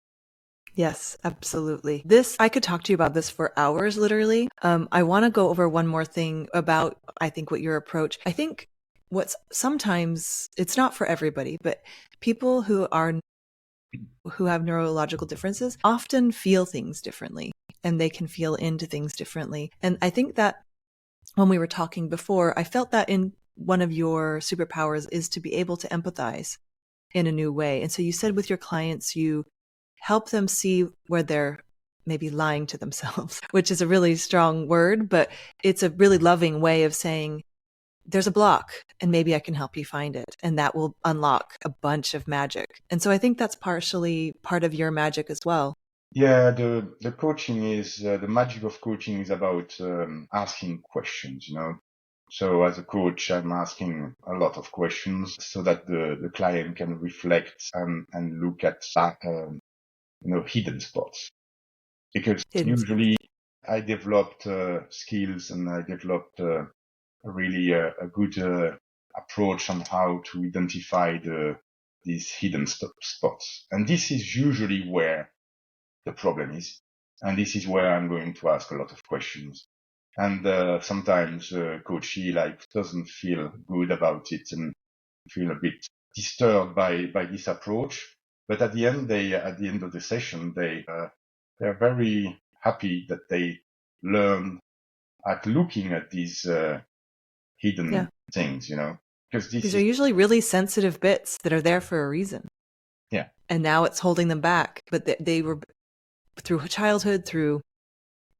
A: yes, absolutely. I could talk to you about this for hours, literally. I want to go over one more thing about, I think, what your approach. I think what's sometimes, it's not for everybody, but people who have neurological differences often feel things differently and they can feel into things differently. And I think that when we were talking before, I felt that in one of your superpowers is to be able to empathize in a new way. And so you said with your clients, you help them see where they're maybe lying to themselves, which is a really strong word, but it's a really loving way of saying, there's a block and maybe I can help you find it. And that will unlock a bunch of magic. And so I think that's partially part of your magic as well.
B: Yeah, the coaching is the magic of coaching is about asking questions, you know. So as a coach, I'm asking a lot of questions so that the client can reflect and look at hidden spots. Because
A: Hidden spots.
B: usually I developed skills and I developed really a good approach on how to identify these hidden spots. And this is usually where the problem is. And this is where I'm going to ask a lot of questions. And sometimes coachee like doesn't feel good about it and feel a bit disturbed by this approach. But at the end of the session, they're very happy that they learn at looking at these hidden
A: Yeah.
B: things, you know, because this
A: These are
B: is,
A: usually really sensitive bits that are there for a reason.
B: yeah,
A: And now it's holding them back. But they were through childhood, through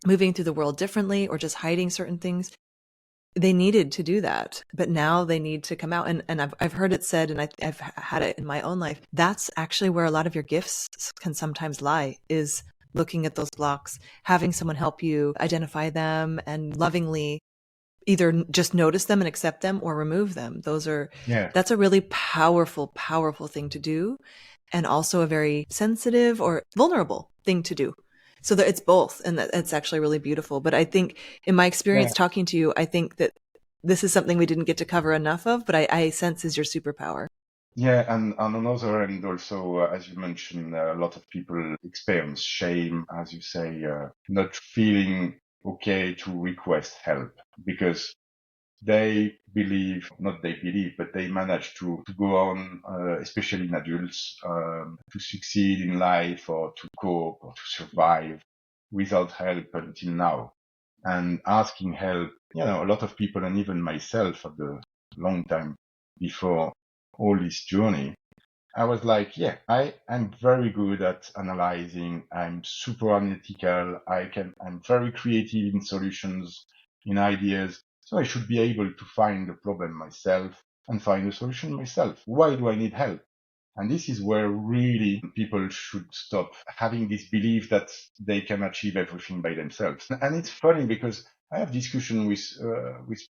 A: moving through the world differently, or just hiding certain things. They needed to do that, but now they need to come out. And I've heard it said, and I've had it in my own life. That's actually where a lot of your gifts can sometimes lie, is looking at those blocks, having someone help you identify them and lovingly either just notice them and accept them or remove them.
B: yeah,
A: That's a really powerful, powerful thing to do. And also a very sensitive or vulnerable thing to do. So that it's both. And that's actually really beautiful. But I think in my experience
B: yeah.
A: talking to you, I think that this is something we didn't get to cover enough of, but I sense is your superpower.
B: Yeah, and on another end also, as you mentioned, a lot of people experience shame, as you say, not feeling okay to request help because they believe, not they believe, but they manage to go on, especially in adults, to succeed in life or to cope or to survive without help until now. And asking help, you know, a lot of people and even myself at the long time before all this journey, I was like, yeah, I'm very good at analyzing. I'm super analytical. I'm very creative in solutions, in ideas. So I should be able to find the problem myself and find a solution myself. Why do I need help? And this is where really people should stop having this belief that they can achieve everything by themselves. And it's funny because I have discussion with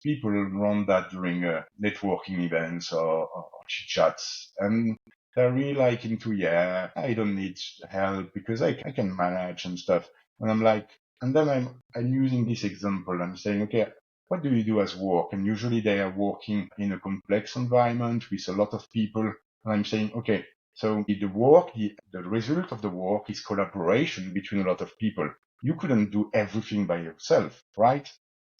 B: people around that during networking events or chit chats, and they're really like into, yeah, I don't need help because I can manage and stuff. And I'm like, and then I'm using this example. I'm saying, okay, what do you do as work? And usually they are working in a complex environment with a lot of people. And I'm saying, okay, so the result of the work is collaboration between a lot of people. You couldn't do everything by yourself, right?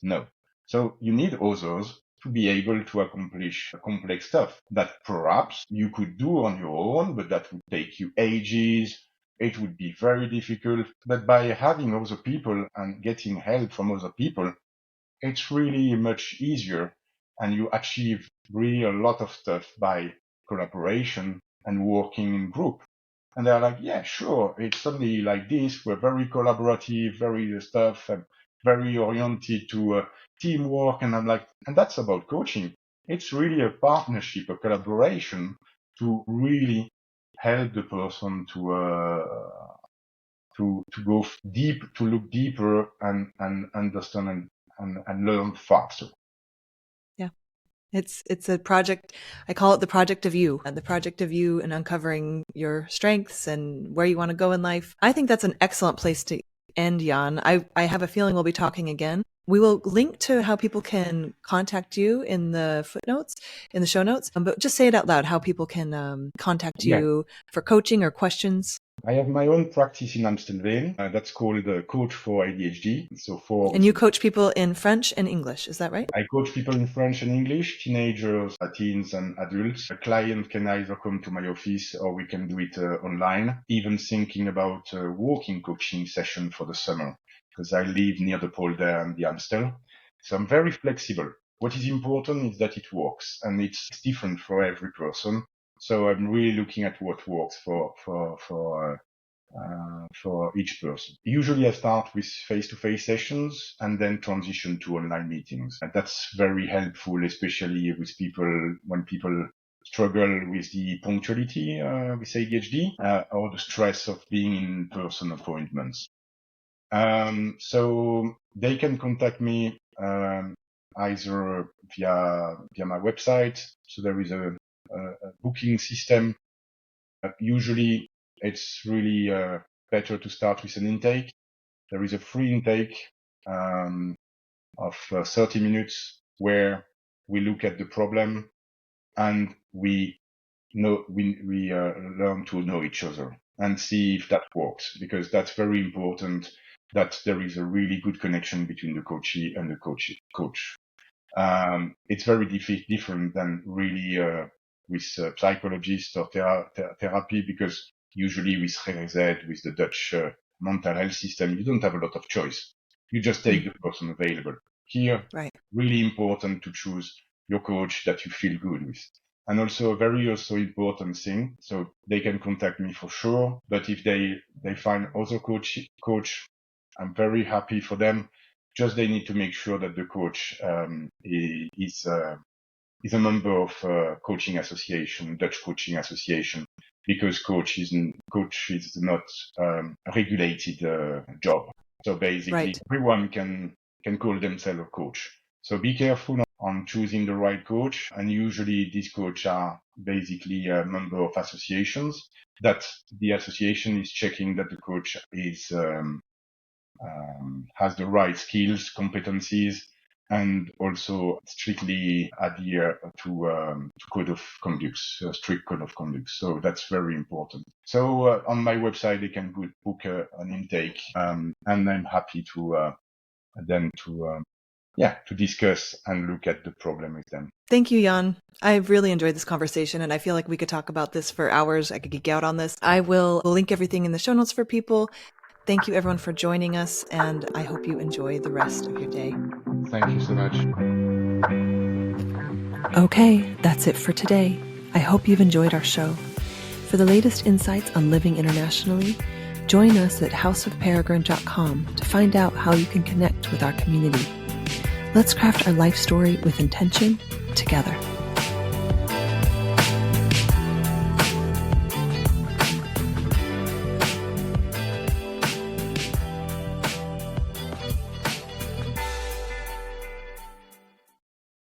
B: No. So you need others to be able to accomplish complex stuff that perhaps you could do on your own, but that would take you ages. It would be very difficult. But by having other people and getting help from other people, it's really much easier, and you achieve really a lot of stuff by collaboration and working in group. And they're like, yeah, sure. It's suddenly like this. We're very collaborative, very stuff, and very oriented to teamwork. And I'm like, and that's about coaching. It's really a partnership, a collaboration to really help the person to go deep, to look deeper and understand and learn faster.
A: Yeah. It's a project. I call it the project of you, the project of you and uncovering your strengths and where you want to go in life. I think that's an excellent place to end, Yann. I have a feeling we'll be talking again. We will link to how people can contact you in the footnotes, in the show notes, but just say it out loud, how people can contact you for coaching or questions.
B: I have my own practice in Amstelveen. That's called Coach for ADHD.
A: And you coach people in French and English, is that right?
B: I coach people in French and English, teenagers, teens, and adults. A client can either come to my office or we can do it online. Even thinking about a walking coaching session for the summer, because I live near the polder and the Amstel. So I'm very flexible. What is important is that it works, and it's different for every person. So I'm really looking at what works for each person. Usually I start with face-to-face sessions and then transition to online meetings. And that's very helpful, especially with people, when people struggle with the punctuality with ADHD or the stress of being in person appointments. So they can contact me either via my website. So there is a booking system. Usually it's really better to start with an intake. There is a free intake of 30 minutes where we look at the problem and we learn to know each other and see if that works, because that's very important, that there is a really good connection between the coachee and the coach. It's very different than really with psychologists or therapy, because usually with RZ, with the Dutch mental health system, you don't have a lot of choice. You just take the person available. Here, really important to choose your coach that you feel good with. And also a very important thing, so they can contact me for sure, but if they find other coach, I'm very happy for them. Just they need to make sure that the coach is a member of coaching association, Dutch coaching association, because coach is not a regulated job. So basically, everyone can call themselves a coach. So be careful on choosing the right coach. And usually these coaches are basically a member of associations that the association is checking that the coach is has the right skills, competencies, and also strictly adhere to code of conduct, strict code of conduct. So that's very important. So on my website, they can book an intake, and I'm happy to discuss and look at the problem with them.
A: Thank you, Yann. I've really enjoyed this conversation, and I feel like we could talk about this for hours. I could geek out on this. I will link everything in the show notes for people. Thank you, everyone, for joining us, and I hope you enjoy the rest of your day.
B: Thank you so much.
A: Okay, that's it for today. I hope you've enjoyed our show. For the latest insights on living internationally, join us at houseofperegrine.com to find out how you can connect with our community. Let's craft our life story with intention together.